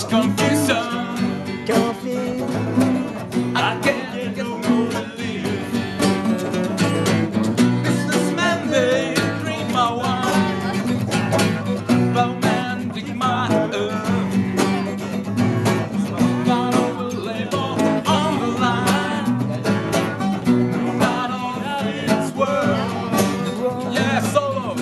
much confusion. I can't get no relief. Businessmen, they dream I want romantic my earth. Got over label on the line. Not all that it's worth. Yeah, solo.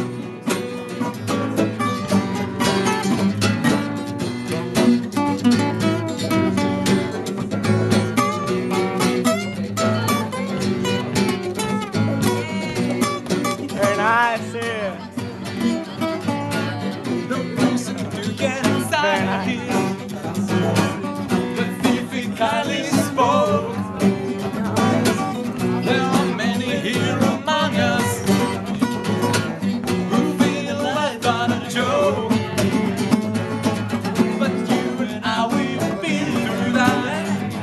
Very nice, yeah. No reason to get inside here. But if it kindly spoke, there are many here among us who feel like on a joke. But you and I, we've been through that,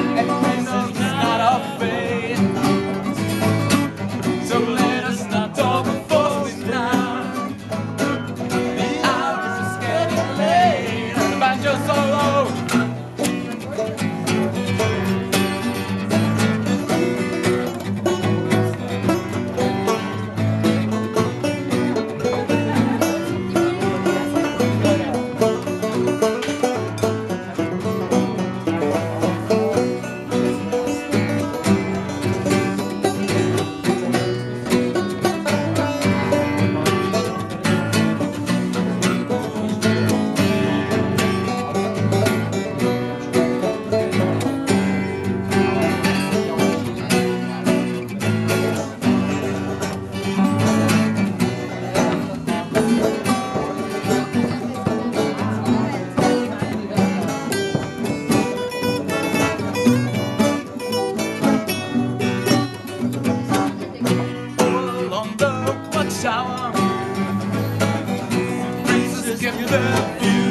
and we know it's not our fate. So let us not talk before we now. The hour is getting late. The banjo solo. Along the watchtower, breezes give you the view.